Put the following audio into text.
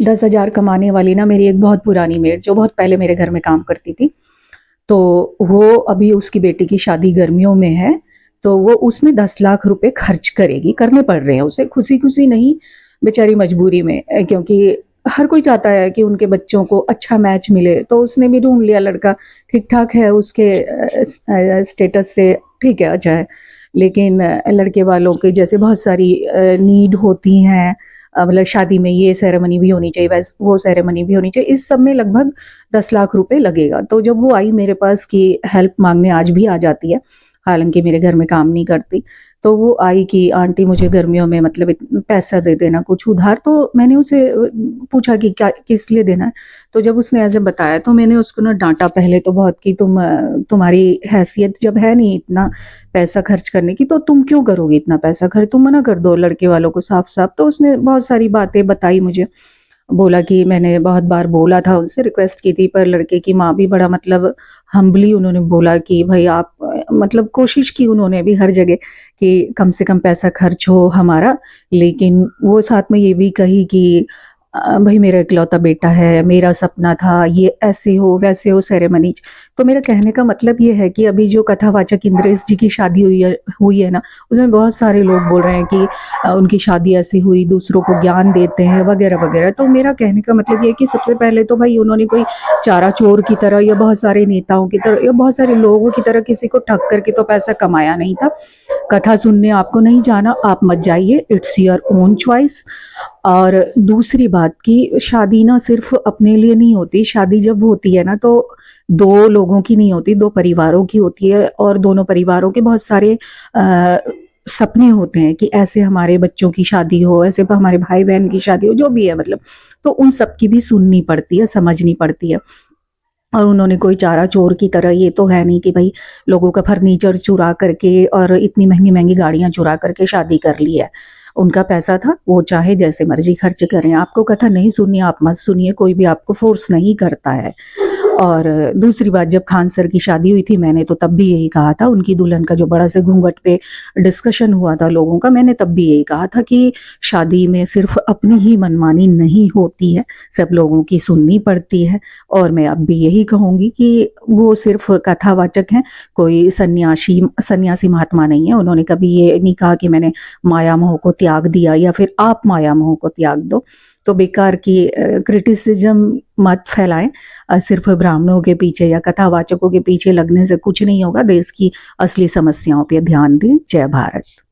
10,000 कमाने वाली ना मेरी एक बहुत पुरानी मेड जो बहुत पहले मेरे घर में काम करती थी, तो वो अभी उसकी बेटी की शादी गर्मियों में है, तो वो उसमें 10 लाख रुपए खर्च करेगी, करने पड़ रहे हैं उसे, खुशी-खुशी नहीं, बेचारी मजबूरी में क्योंकि हर कोई चाहता है कि उनके बच्चों को अच्छा मैच मिले, तो उसने भी ढूँढ लिया लड़का, ठीक-ठाक है उसके स्टेटस से, ठीक है, अच्छा है। लेकिन लड़के वालों के जैसे बहुत सारी नीड होती हैं, मतलब शादी में ये सेरेमनी भी होनी चाहिए, वैस वो सेरेमनी भी होनी चाहिए, इस सब में लगभग 10 लाख रुपए लगेगा। तो जब वो आई मेरे पास कि हेल्प माँगने, आज भी आ जाती है, हालाँकि मेरे घर में काम नहीं करती, तो वो आई कि आंटी मुझे गर्मियों में मतलब पैसा दे देना कुछ उधार, तो मैंने उसे पूछा कि क्या किस लिए देना है? तो जब उसने ऐसे बताया तो मैंने उसको ना डाँटा पहले तो बहुत कि तुम्हारी हैसियत जब है नहीं इतना पैसा खर्च करने की, तो तुम क्यों करोगी इतना पैसा खर्च? तुम मना कर दो लड़के वालों को साफ-साफ। तो उसने बहुत सारी बातें बताई मुझे। बोला कि मैंने बहुत बार बोला था उनसे, रिक्वेस्ट की थी, पर लड़के की माँ भी बड़ा मतलब हम्बली उन्होंने बोला कि भई आप मतलब कोशिश की उन्होंने भी हर जगह कि कम से कम पैसा खर्च हो हमारा, लेकिन वो साथ में ये भी कही कि भई मेरा इकलौता बेटा है, मेरा सपना था ये ऐसे हो, वैसे हो सेरेमनी। तो मेरा कहने का मतलब ये है कि अभी जो कथावाचक इंद्रेश जी की शादी हुई है ना, उसमें बहुत सारे लोग बोल रहे हैं कि उनकी शादी ऐसी हुई, दूसरों को ज्ञान देते हैं वगैरह-वगैरह। तो मेरा कहने का मतलब ये है कि सबसे पहले तो भई उन्होंने कोई चारा चोर की तरह या बहुत सारे नेताओं की तरह या बहुत सारे लोगों की तरह किसी को ठग कर के तो पैसा कमाया नहीं था। कथा सुनने आपको नहीं जाना, आप मत जाइए, इट्स योर ओन चॉइस। और दूसरी बात कि शादी ना सिर्फ़ अपने लिए नहीं होती, शादी जब होती है ना तो 2 लोगों की नहीं होती, 2 परिवारों की होती है और दोनों परिवारों के बहुत सारे अ, सपने होते हैं कि ऐसे हमारे बच्चों की शादी हो, ऐसे हमारे भाई-बहन की शादी हो, जो भी है मतलब। तो उन सब की भी सुननी पड़ती है, समझनी पड़ती है। और उन्होंने कोई चारा चोर की तरह ये तो है नहीं कि भई लोगों का फर्नीचर चुरा करके और इतनी महँगी-महँगी गाड़ियाँ चुरा करके शादी कर ली है। उनका पैसा था, वो चाहे जैसे मर्ज़ी खर्च करें। आपको कथा नहीं सुननी, आप मत सुनिए, कोई भी आपको फ़ोर्स नहीं करता है। और दूसरी बात, जब खान सर की शादी हुई थी, मैंने तो तब भी यही कहा था, उनकी दुल्हन का जो बड़ा से घूंघट पे डिस्कशन हुआ था लोगों का, मैंने तब भी यही कहा था कि शादी में सिर्फ़ अपनी ही मनमानी नहीं होती है, सब लोगों की सुननी पड़ती है। और मैं अब भी यही कहूँगी कि वो सिर्फ़ कथावाचक हैं, कोई सन्यासी महात्मा नहीं है। उन्होंने कभी ये नहीं कहा कि मैंने माया मोह को त्याग दिया या फिर आप माया मोह को त्याग दो। तो बेकार की क्रिटिसिज़्म मत फैलाएँ। सिर्फ़ ब्राह्मणों के पीछे या कथावाचकों के पीछे लगने से कुछ नहीं होगा। देश की असली समस्याओं पे ध्यान दें। जय भारत।